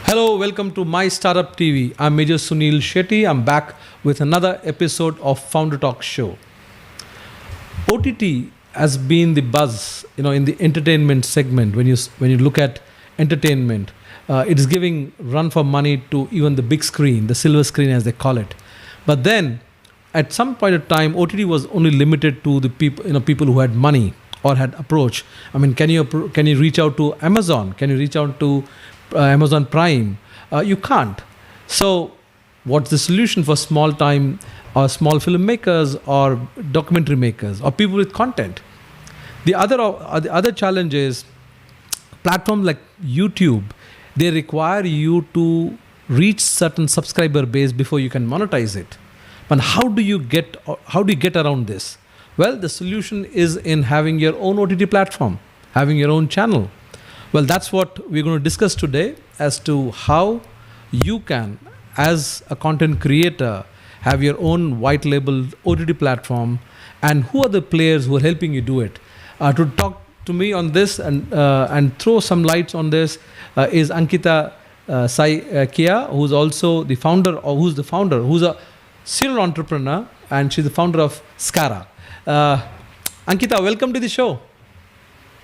Hello, welcome to My Startup TV. I'm Major Sunil Shetty. I'm back with another episode of Founder Talk Show. OTT has been the buzz, in the entertainment segment. When you look at entertainment, it is giving run for money to even the big screen, the silver screen as they call it. But then, at some point of time, OTT was only limited to the people who had money or had approach. I mean, can you reach out to Amazon? Can you reach out to Amazon Prime? You can't. So, what's the solution for small time or small filmmakers or documentary makers or people with content? The other challenge is platforms like YouTube. They require you to reach certain subscriber base before you can monetize it. But how do you get around this? Well, the solution is in having your own OTT platform, having your own channel. Well, that's what we're going to discuss today as to how you can, as a content creator, have your own white label OTT platform, and who are the players who are helping you do it. To talk to me on this and throw some lights on this is Ankita Saikia, who's also the founder, who's a serial entrepreneur, and she's the founder of Skara. Ankita, welcome to the show.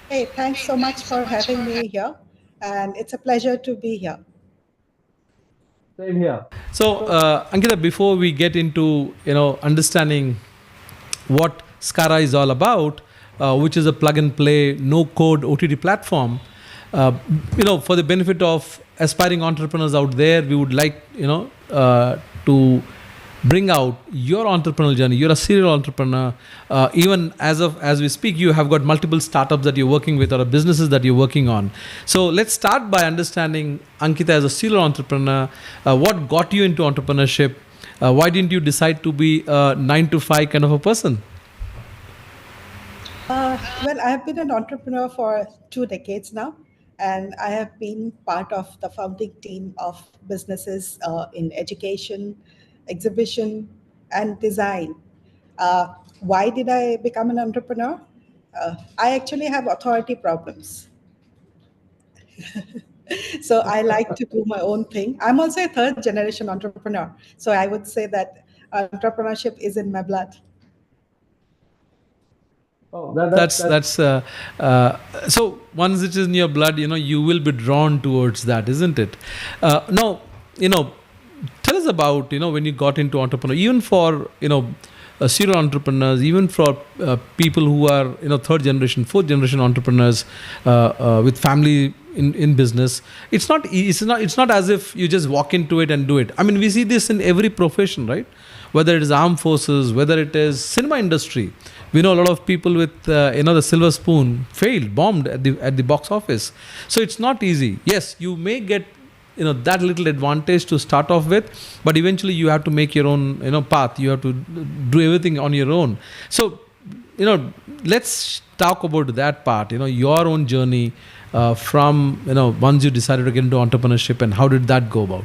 Hey, thanks so much for having me here. And it's a pleasure to be here. Same here. So, Ankita, before we get into understanding what Skara is all about, which is a plug and play, no code OTT platform, for the benefit of aspiring entrepreneurs out there, we would like to bring out your entrepreneurial journey. You're a serial entrepreneur. Even as we speak, you have got multiple startups that you're working with or businesses that you're working on. So let's start by understanding Ankita as a serial entrepreneur. What got you into entrepreneurship? Why didn't you decide to be a 9 to 5 kind of a person? Well, I have been an entrepreneur for 2 decades now, and I have been part of the founding team of businesses in education, exhibition, and design. Uh, why did I become an entrepreneur? I actually have authority problems. So I like to do my own thing. I'm also a third generation entrepreneur. So I would say that entrepreneurship is in my blood. Oh, that's so once it is in your blood, you will be drawn towards that, isn't it? Now, tell us about when you got into entrepreneur, even for serial entrepreneurs, even for people who are third generation, fourth generation entrepreneurs with family in business. It's not as if you just walk into it and do it. I mean, we see this in every profession, right? Whether it is armed forces, whether it is cinema industry. We know a lot of people with the silver spoon failed, bombed at the box office. So it's not easy. Yes, you may get that little advantage to start off with, but eventually you have to make your own path. You have to do everything on your own. So let's talk about that part. Your own journey from once you decided to get into entrepreneurship, and how did that go about?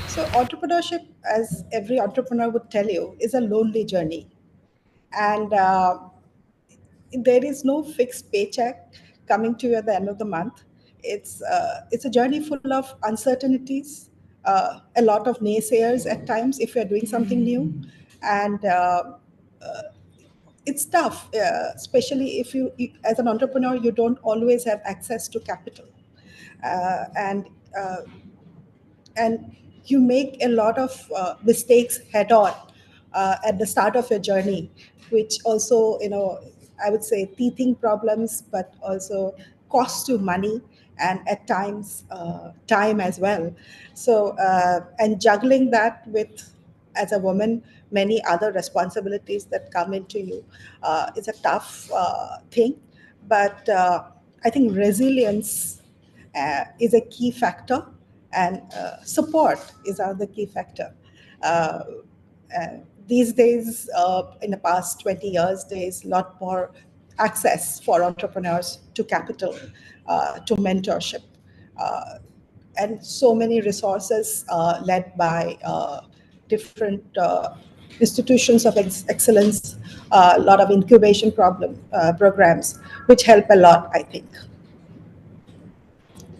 So entrepreneurship, as every entrepreneur would tell you, is a lonely journey. And there is no fixed paycheck coming to you at the end of the month. It's a journey full of uncertainties, a lot of naysayers at times if you're doing something new, and it's tough, especially if as an entrepreneur, you don't always have access to capital, and and you make a lot of mistakes head on at the start of your journey, which also, I would say teething problems, but also cost you money and at times time as well. So, and juggling that with, as a woman, many other responsibilities that come into you is a tough thing. But I think resilience is a key factor, and support is another key factor. Uh, uh, these days, in the past 20 years, there is a lot more access for entrepreneurs to capital, to mentorship. Uh, and so many resources led by different institutions of excellence, a lot of incubation programs, which help a lot, I think.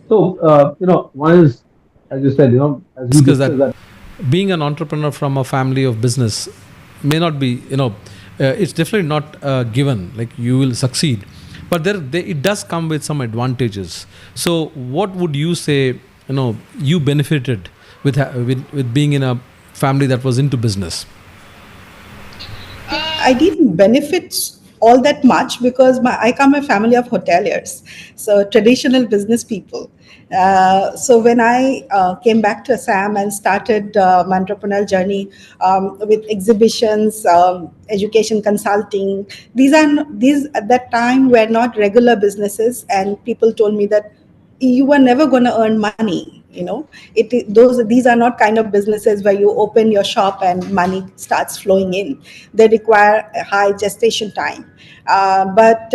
So, one is, as you said, as we Discuss that discussed that. being an entrepreneur from a family of business may not be, it's definitely not given, like you will succeed. But it does come with some advantages. So, what would you say, you benefited with being in a family that was into business? I didn't benefit all that much because I come from a family of hoteliers, so traditional business people. So when I came back to Assam and started my entrepreneurial journey with exhibitions, education consulting, these at that time were not regular businesses, and people told me that you were never going to earn money. These are not kind of businesses where you open your shop and money starts flowing in. They require a high gestation time. But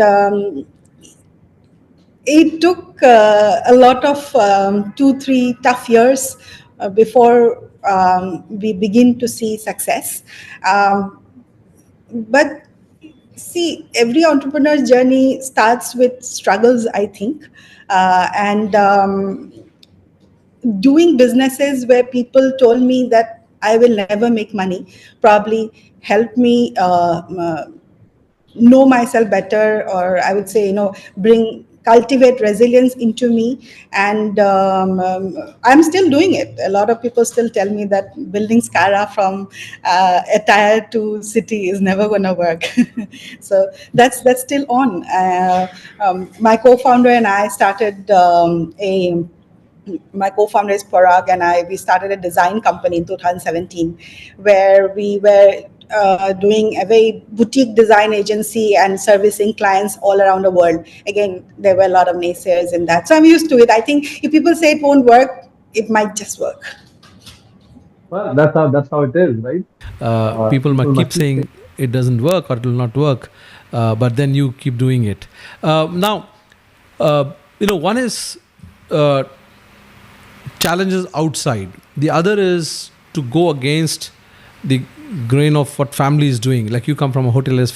it took a lot of 2-3 tough years before we begin to see success. But see, every entrepreneur's journey starts with struggles, I think. And doing businesses where people told me that I will never make money probably helped me know myself better, or I would say, cultivate resilience into me. And I'm still doing it. A lot of people still tell me that building Skara from a tier 2 city is never going to work. So that's still on. My co-founder and I started my co-founder is Parag, and we started a design company in 2017, where we were doing a very boutique design agency and servicing clients all around the world. Again, there were a lot of naysayers in that, so I'm used to it. I think if people say it won't work, it might just work. Well, that's how it is, right? People might People keep must keep saying. saying it doesn't work or it will not work, but then you keep doing it. Now, one is challenges outside. The other is to go against the grain of what family is doing. Like you come from a hotelier's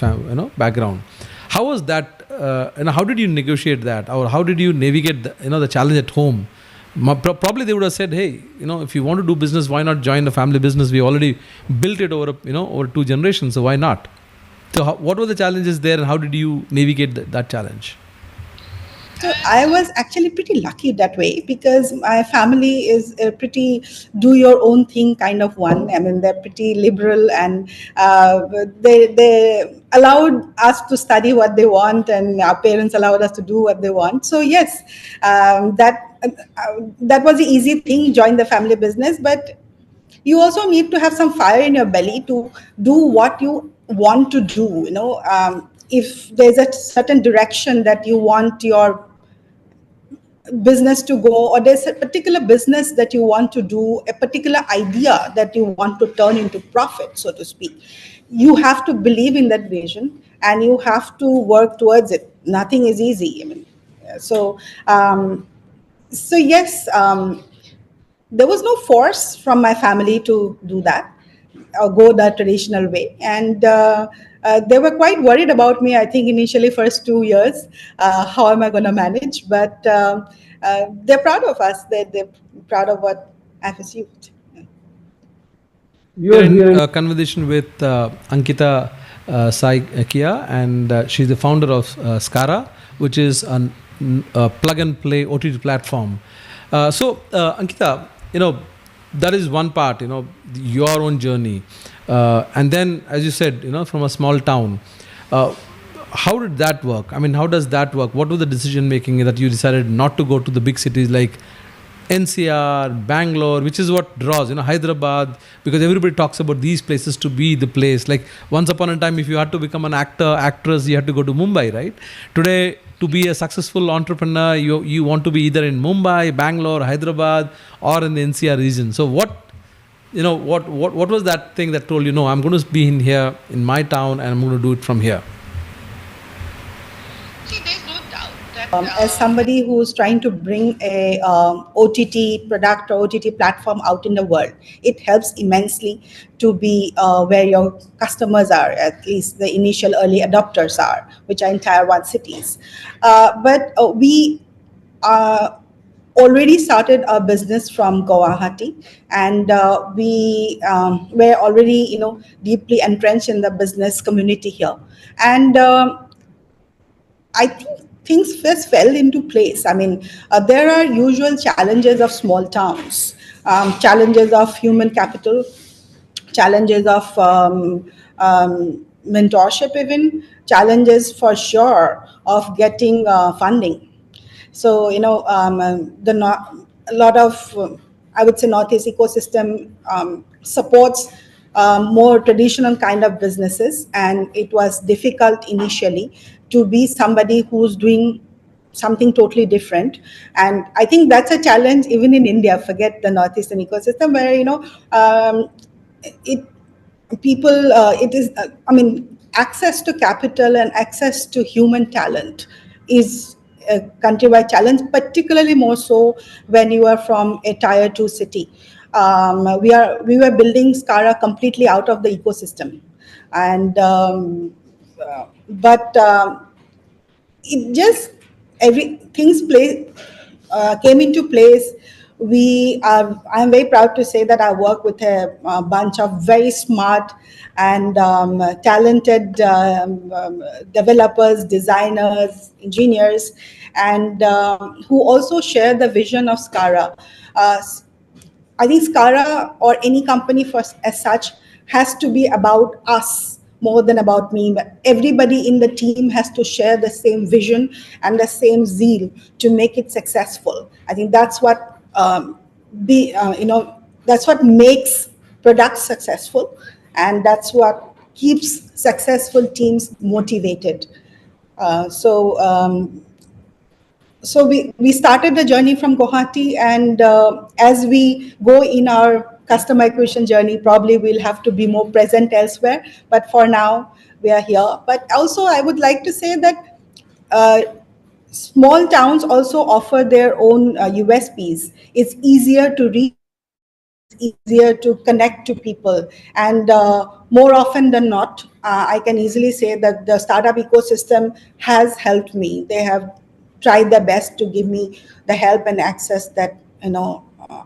background. How was that? How did you negotiate that, or how did you navigate the challenge at home? Probably they would have said, "Hey, if you want to do business, why not join the family business? We already built it over 2 generations, so why not?" So, what were the challenges there, and how did you navigate that challenge? So I was actually pretty lucky that way, because my family is a pretty do your own thing kind of one. I mean, they're pretty liberal, and they allowed us to study what they want, and our parents allowed us to do what they want. So yes, that was the easy thing, join the family business. But you also need to have some fire in your belly to do what you want to do. If there's a certain direction that you want your business to go, or there's a particular business that you want to do, a particular idea that you want to turn into profit, so to speak, you have to believe in that vision and you have to work towards it. Nothing is easy. I mean, so yes, there was no force from my family to do that or go the traditional way. And they were quite worried about me, I think, initially, first 2 years. How am I going to manage? But they're proud of us. They're proud of what I've achieved. We're in a conversation with Ankita Saikia, and she's the founder of Skara, which is a plug-and-play OTT platform. So, Ankita, that is one part, your own journey. And then, as you said, from a small town, how did that work? I mean, how does that work? What was the decision making that you decided not to go to the big cities like NCR, Bangalore, which is what draws, Hyderabad, because everybody talks about these places to be the place. Like once upon a time, if you had to become an actress, you had to go to Mumbai, right? Today, to be a successful entrepreneur, you want to be either in Mumbai, Bangalore, Hyderabad, or in the NCR region. So what was that thing that told you, no, I'm going to be in here in my town and I'm going to do it from here? See, there's no doubt that As somebody who's trying to bring a OTT product or OTT platform out in the world, it helps immensely to be where your customers are, at least the initial early adopters are, which are in Tier 1 cities. But we already started our business from Guwahati, and we were already, deeply entrenched in the business community here. And I think things first fell into place. I mean, there are usual challenges of small towns, challenges of human capital, challenges of mentorship, even challenges for sure of getting funding. So, a lot of, I would say, Northeast ecosystem supports more traditional kind of businesses, and it was difficult initially to be somebody who's doing something totally different. And I think that's a challenge even in India. Forget the Northeastern ecosystem, where it people it is I mean, access to capital and access to human talent is a countrywide challenge, particularly more so when you are from a Tier 2 city. We were building Skara completely out of the ecosystem, and but it just every things play came into place. I'm very proud to say that I work with a bunch of very smart and talented developers, designers, engineers, and who also share the vision of Skara. Uh, I think Skara or any company for as such has to be about us more than about me. But everybody in the team has to share the same vision and the same zeal to make it successful. I think that's what that's what makes products successful, and that's what keeps successful teams motivated. So we started the journey from Guwahati, and as we go in our customer acquisition journey, probably we'll have to be more present elsewhere. But for now, we are here. But also, I would like to say that uh, small towns also offer their own USPs. It's easier to reach people, it's easier to connect to people. And more often than not, I can easily say that the startup ecosystem has helped me. They have tried their best to give me the help and access that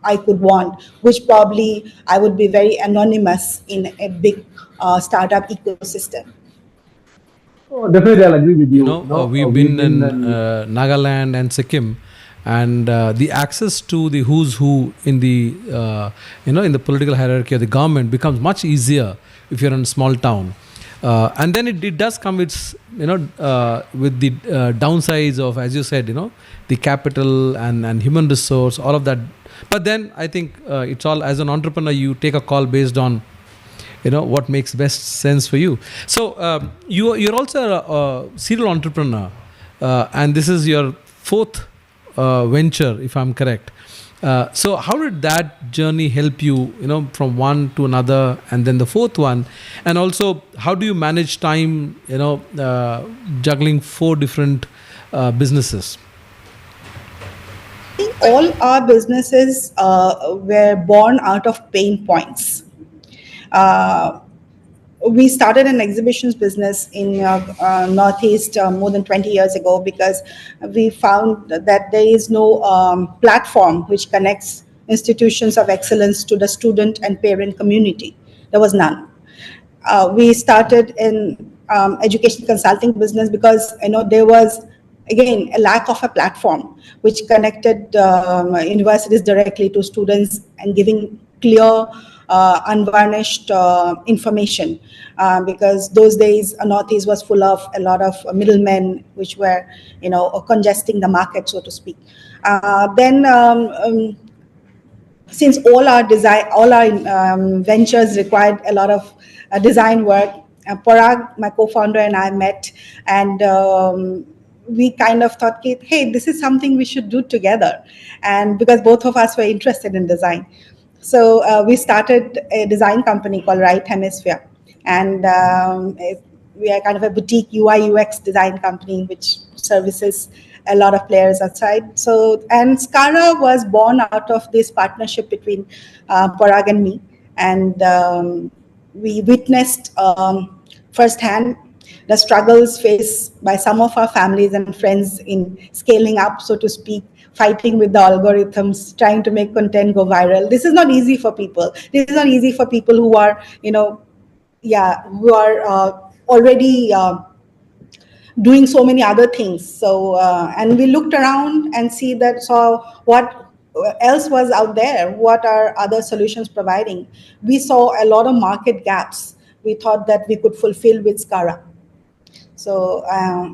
I could want, which probably I would be very anonymous in a big startup ecosystem. Oh, definitely, I'll agree with you. We've We've been been in and Nagaland and Sikkim, and the access to the who's who in the in the political hierarchy of the government becomes much easier if you're in a small town. And then it does come with with the downsides of, as you said, the capital and human resource, all of that. But then I think it's all, as an entrepreneur, you take a call based on what makes best sense for you. So you're also a serial entrepreneur, and this is your fourth venture, if I'm correct. So how did that journey help you, from one to another, and then the fourth one? And also, how do you manage time, juggling four different businesses? I think all our businesses were born out of pain points. Uh, we started an exhibitions business in Northeast more than 20 years ago, because we found that there is no platform which connects institutions of excellence to the student and parent community. There was none. We started in education consulting business because there was, again, a lack of a platform which connected universities directly to students and giving clear, unvarnished information, because those days Northeast was full of a lot of middlemen which were congesting the market, so to speak. Then since all our ventures required a lot of design work, Parag, my co-founder, and I met, and we kind of thought, hey, this is something we should do together. And because both of us were interested in design. So we started a design company called Right Hemisphere. And we are kind of a boutique UI UX design company which services a lot of players outside. So, and Skara was born out of this partnership between Parag and me. And we witnessed firsthand the struggles faced by some of our families and friends in scaling up, so to speak, fighting with the algorithms, trying to make content go viral. This is not easy for people. This is not easy for people who are, who are already doing so many other things. So, and we looked around and saw what else was out there, what are other solutions providing. We saw a lot of market gaps we thought that we could fulfill with Skara. So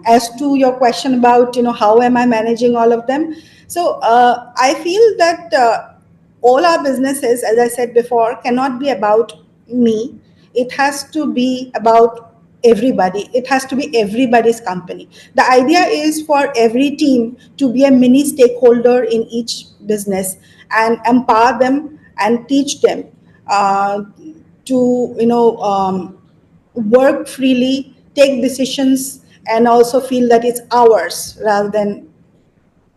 as to your question about, how am I managing all of them? So I feel that all our businesses, as I said before, cannot be about me. It has to be about everybody. It has to be everybody's company. The idea is for every team to be a mini stakeholder in each business and empower them and teach them to, work freely, take decisions, and also feel that it's ours rather than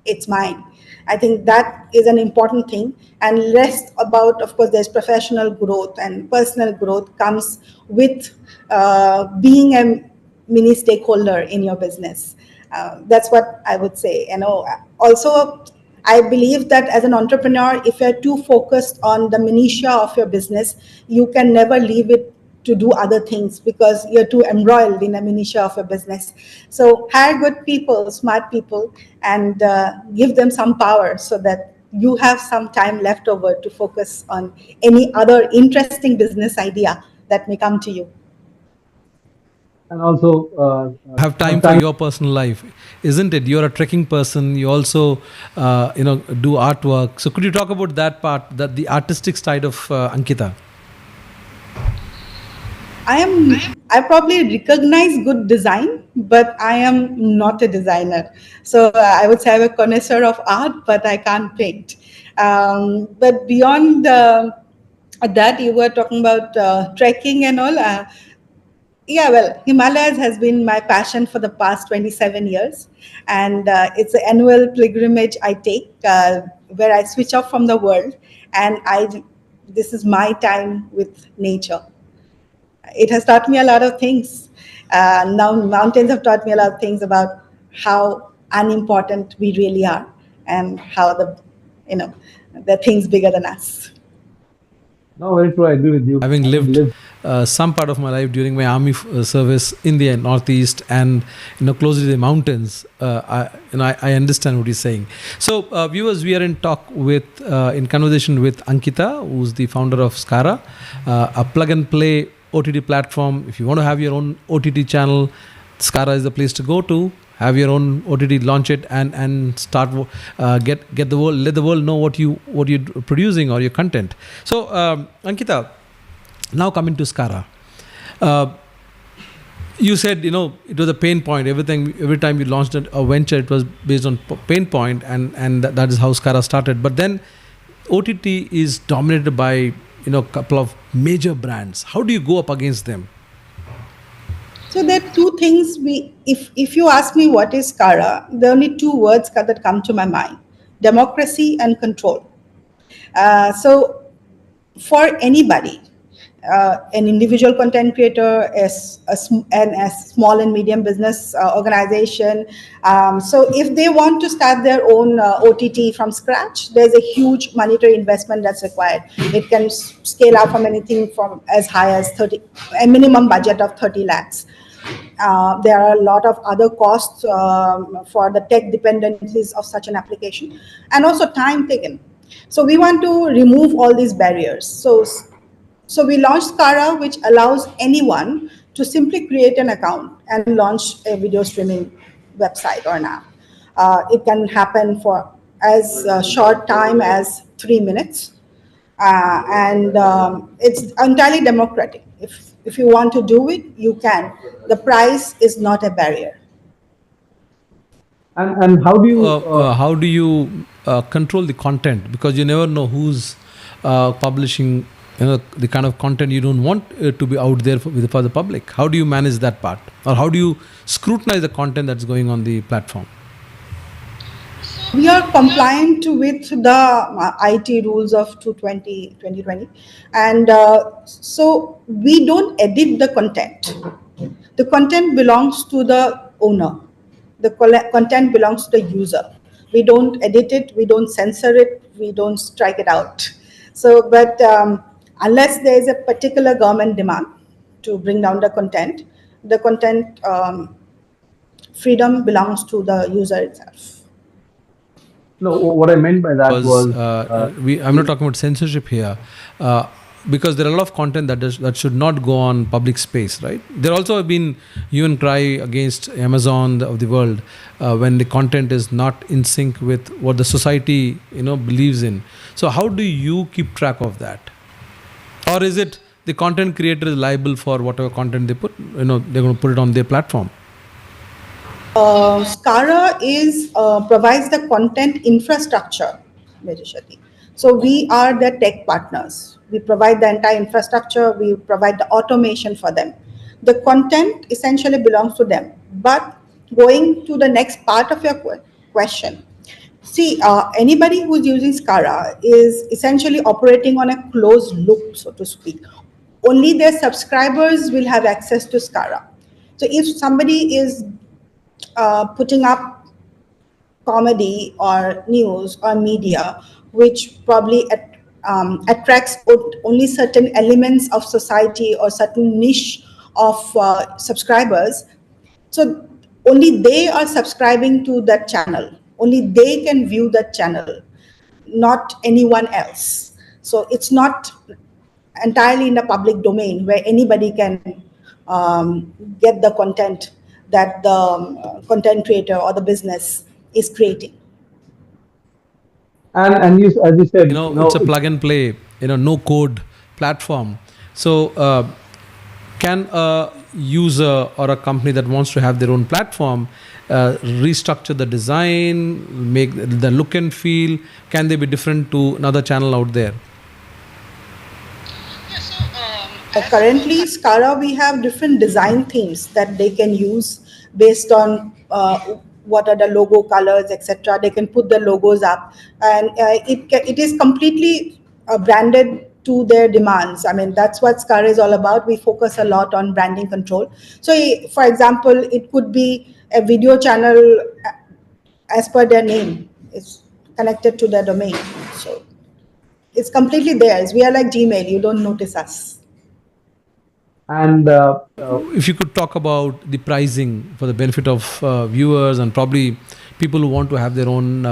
it's mine. I think that is an important thing. And rest about, of course, there's professional growth and personal growth comes with being a mini stakeholder in your business. That's what I would say. Also, I believe that as an entrepreneur, if you're too focused on the minutiae of your business, you can never leave it to do other things because you're too embroiled in the minutiae of a business. So hire good people, smart people, and give them some power so that you have some time left over to focus on any other interesting business idea that may come to you. And also have time for your personal life, isn't it? You're a trekking person. You also, do artwork. So could you talk about that part, that the artistic side of Ankita? I probably recognize good design, but I am not a designer. So I would say I'm a connoisseur of art, but I can't paint. But beyond that, you were talking about trekking and all. Himalayas has been my passion for the past 27 years. And it's an annual pilgrimage I take where I switch off from the world. And this is my time with nature. It has taught me a lot of things. Now mountains have taught me a lot of things about how unimportant we really are and how the things bigger than us. No, very true. I agree with you. Having lived some part of my life during my army service in the Northeast and closer to the mountains, I understand what you're saying. So viewers, we are in conversation with Ankita, who's the founder of Skara, a plug and play OTT platform. If you want to have your own OTT channel, Skara is the place to go to. Have your own OTT, launch it, and start let the world know what you're producing or your content. So Ankita, now coming to Skara, you said it was a pain point. Every time you launched a venture, it was based on pain point, and that is how Skara started. But then OTT is dominated by a couple of major brands. How do you go up against them? So there are two things. If you ask me what is Skara, there are only two words that come to my mind: democracy and control. So for anybody, an individual content creator, a small and medium business organization. So if they want to start their own OTT from scratch, there's a huge monetary investment that's required. It can scale out from anything from as high as a minimum budget of 30 lakhs. There are a lot of other costs for the tech dependencies of such an application, and also time taken. So we want to remove all these barriers. So we launched Skara, which allows anyone to simply create an account and launch a video streaming website or an app. It can happen for as short time as 3 minutes. And it's entirely democratic. If you want to do it, you can. The price is not a barrier. And how do you control the content? Because you never know who's publishing the kind of content you don't want to be out there for the public. How do you manage that part? Or how do you scrutinize the content that's going on the platform? We are compliant with the IT rules of 2020, and so we don't edit the content. The content belongs to the owner. The content belongs to the user. We don't edit it, we don't censor it, we don't strike it out. So, but unless there is a particular government demand to bring down the content freedom belongs to the user itself. No, what I meant by that Was was, I'm not talking about censorship here, uh, because there are a lot of content that should not go on public space, right? There also have been hue and cry against Amazon of the world, when the content is not in sync with what the society believes in. So how do you keep track of that? Or is it the content creator is liable for whatever content they put? They're going to put it on their platform. Skara is provides the content infrastructure, Major Shetty. So we are the tech partners. We provide the entire infrastructure. We provide the automation for them. The content essentially belongs to them. But going to the next part of your question, see, anybody who's using Skara is essentially operating on a closed loop, so to speak. Only their subscribers will have access to Skara. So if somebody is putting up comedy or news or media, which probably attracts only certain elements of society or certain niche of subscribers. So only they are subscribing to that channel. Only they can view that channel, not anyone else. So it's not entirely in the public domain where anybody can get the content that the content creator or the business is creating. and as you said, It's a plug and play, no code platform. So can a user or a company that wants to have their own platform restructure the design, make the look and feel? Can they be different to another channel out there? Currently, Skara, we have different design themes that they can use based on what are the logo colors, etc. They can put the logos up, and it is completely branded to their demands. I mean, that's what Skara is all about. We focus a lot on branding control. So, for example, it could be a video channel as per their name. It's connected to their domain. So, it's completely theirs. We are like Gmail. You don't notice us. and If you could talk about the pricing for the benefit of viewers and probably people who want to have their own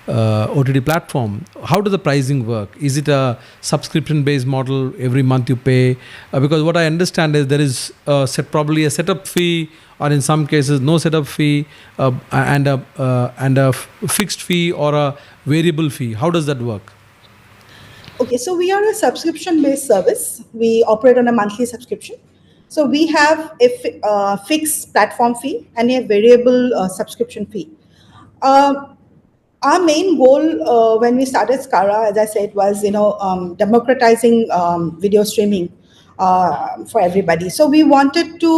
OTT platform, how does the pricing work? Is it a subscription based model? Every month you pay? Because what I understand is there is probably a setup fee, or in some cases no setup fee, and a fixed fee or a variable fee. How does that work? Okay, so we are a subscription-based service. We operate on a monthly subscription. So we have a fixed platform fee and a variable subscription fee. Our main goal when we started Skara, as I said, was democratizing video streaming for everybody. So we wanted to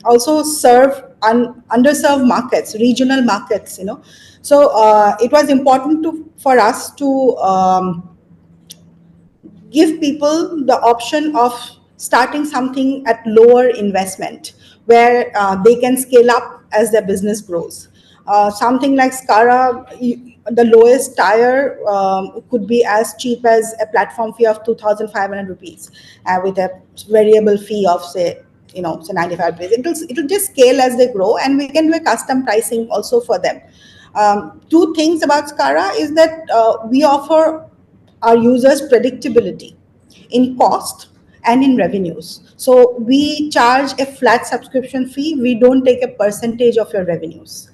also serve underserved markets, regional markets. So it was important for us to give people the option of starting something at lower investment where they can scale up as their business grows. Something like Skara, the lowest tier could be as cheap as a platform fee of 2,500 rupees with a variable fee of say 95 rupees. It'll just scale as they grow, and we can do a custom pricing also for them. Two things about Skara is that we offer our users predictability in cost and in revenues. So we charge a flat subscription fee. We don't take a percentage of your revenues.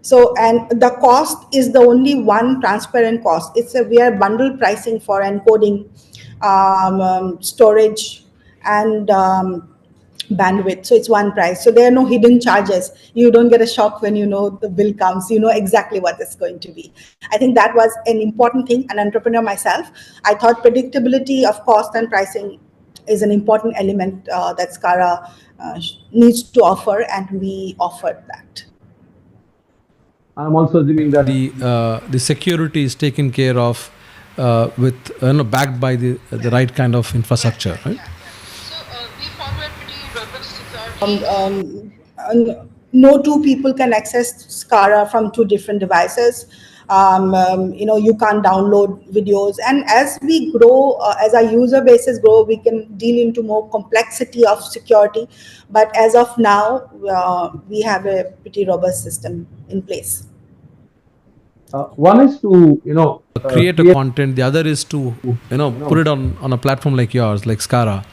So, and the cost is the only one transparent cost. We are bundle pricing for encoding, storage, and bandwidth. So it's one price. So there are no hidden charges. You don't get a shock when the bill comes. You know exactly what it's going to be. I think that was an important thing. An entrepreneur myself, I thought predictability of cost and pricing is an important element that Skara needs to offer, and we offered that. I'm also assuming that the security is taken care of with backed by the right kind of infrastructure, right? No two people can access Skara from two different devices. You can't download videos, and as we grow, as our user bases grow, we can deal into more complexity of security. But as of now, we have a pretty robust system in place. one is to Create a create content. The other is to put it on a platform like yours, like Skara.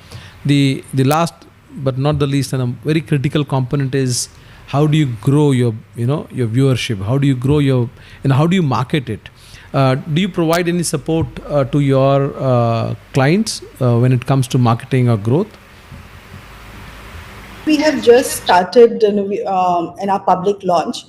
The last but not the least, and a very critical component is how do you grow your your viewership? How do you grow your how do you market it? Do you provide any support to your clients when it comes to marketing or growth? We have just started in our public launch.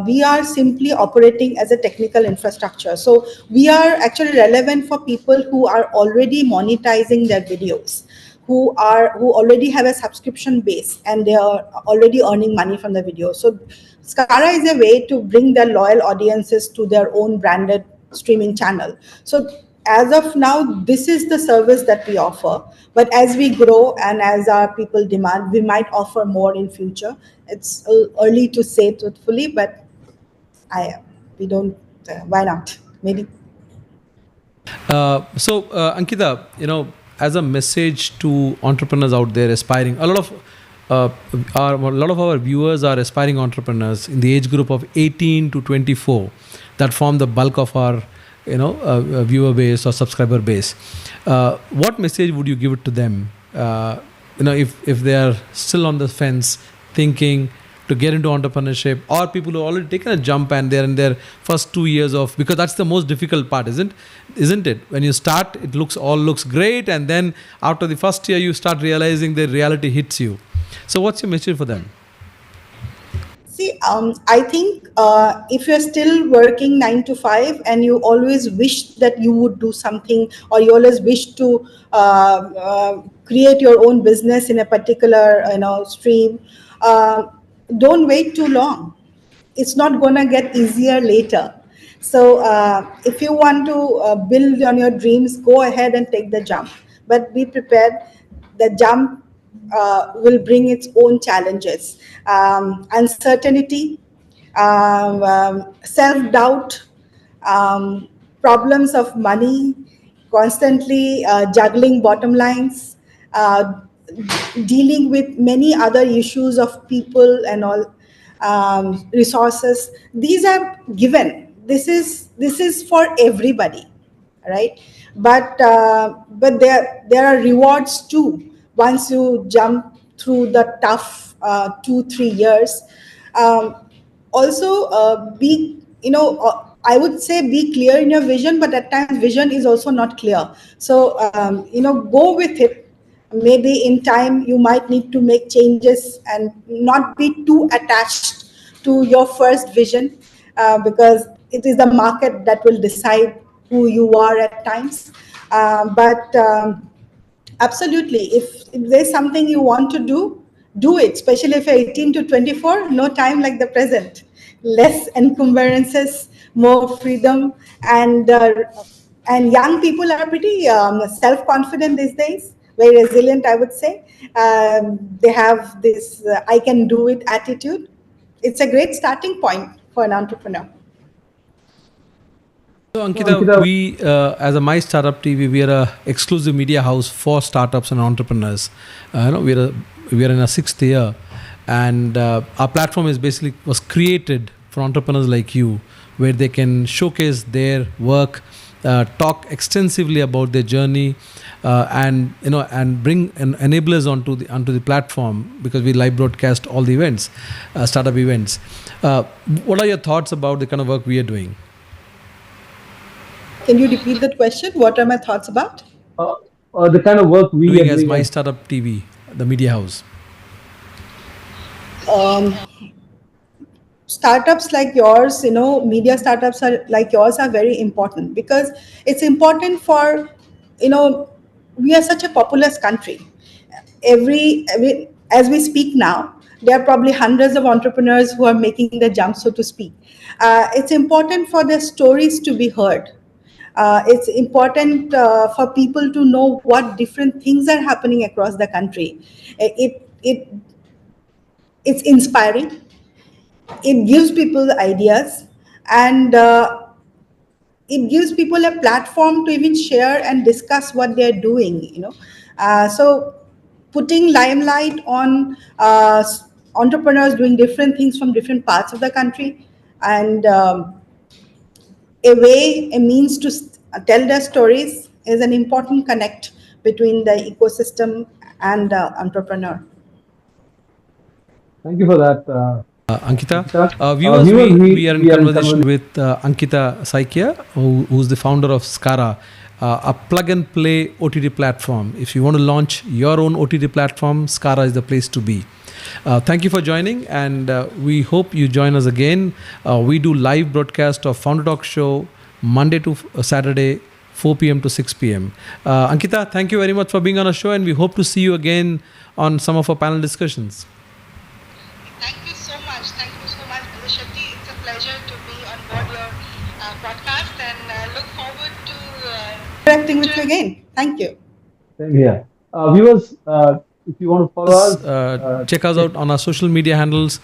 We are simply operating as a technical infrastructure. So we are actually relevant for people who are already monetizing their videos, who already have a subscription base and they are already earning money from the video. So Skara is a way to bring their loyal audiences to their own branded streaming channel. So as of now, this is the service that we offer. But as we grow and as our people demand, we might offer more in future. It's early to say truthfully, but we don't. Why not? Maybe. Ankita, as a message to entrepreneurs out there aspiring, a lot of our viewers are aspiring entrepreneurs in the age group of 18 to 24 that form the bulk of our viewer base or subscriber base. What message would you give it to them? If they are still on the fence, thinking to get into entrepreneurship, or people who already taken a jump and they're in their first 2 years of, because that's the most difficult part, isn't it? When you start, it looks great, and then after the first year, you start realizing the reality hits you. So, what's your message for them? See, I think if you're still working 9 to 5 and you always wish that you would do something, or you always wish to create your own business in a particular stream, don't wait too long. It's not going to get easier later. So if you want to build on your dreams, go ahead and take the jump. But be prepared. The jump will bring its own challenges, uncertainty, self-doubt, problems of money, constantly juggling bottom lines, dealing with many other issues of people and all, resources. These are given. This is for everybody, right? But there are rewards too once you jump through the tough 2-3 years. Also, be I would say be clear in your vision, but at times vision is also not clear. So go with it. Maybe in time you might need to make changes and not be too attached to your first vision, because it is the market that will decide who you are at times. But absolutely, if there's something you want to do it, especially if you're 18 to 24. No time like the present. Less encumbrances, more freedom, and young people are pretty self-confident these days, very resilient, I would say. They have this I can do it attitude. It's a great starting point for an entrepreneur. So Ankita, we as a My Startup TV, we are a exclusive media house for startups and entrepreneurs. We are in our 6th year, and our platform was created for entrepreneurs like you, where they can showcase their work, talk extensively about their journey, and bring enablers onto the platform, because we live broadcast all the events, startup events. What are your thoughts about the kind of work we are doing? Can you repeat that question? What are my thoughts about? The kind of work we doing are as doing My Startup TV, the media house. Startups like yours, media startups are like yours are very important, because it's important for, we are such a populous country. Every as we speak now, There are probably hundreds of entrepreneurs who are making the jump, so to speak. It's important for their stories to be heard. It's important for people to know what different things are happening across the country. It's inspiring. It gives people ideas, and it gives people a platform to even share and discuss what they're doing. So putting limelight on entrepreneurs doing different things from different parts of the country, and a means to tell their stories is an important connect between the ecosystem and the entrepreneur. Thank you for that, Ankita. Ankita. Viewers, we are in we conversation with Ankita Saikia, who's the founder of Skara, a plug and play OTT platform. If you want to launch your own OTT platform, Skara is the place to be. Thank you for joining, and we hope you join us again. We do live broadcast of Founder Talk Show Monday to Saturday, 4 p.m. to 6 p.m. Ankita, thank you very much for being on our show, and we hope to see you again on some of our panel discussions. Thank you so much. Thank you so much, Major Shetty. It's a pleasure to be on board your broadcast, and look forward to interacting with you again. Thank you. Same here. Viewers, if you want to follow us, check us out on our social media handles.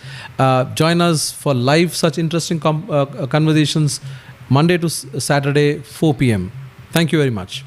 Join us for live such interesting conversations Monday to Saturday, 4 p.m. Thank you very much.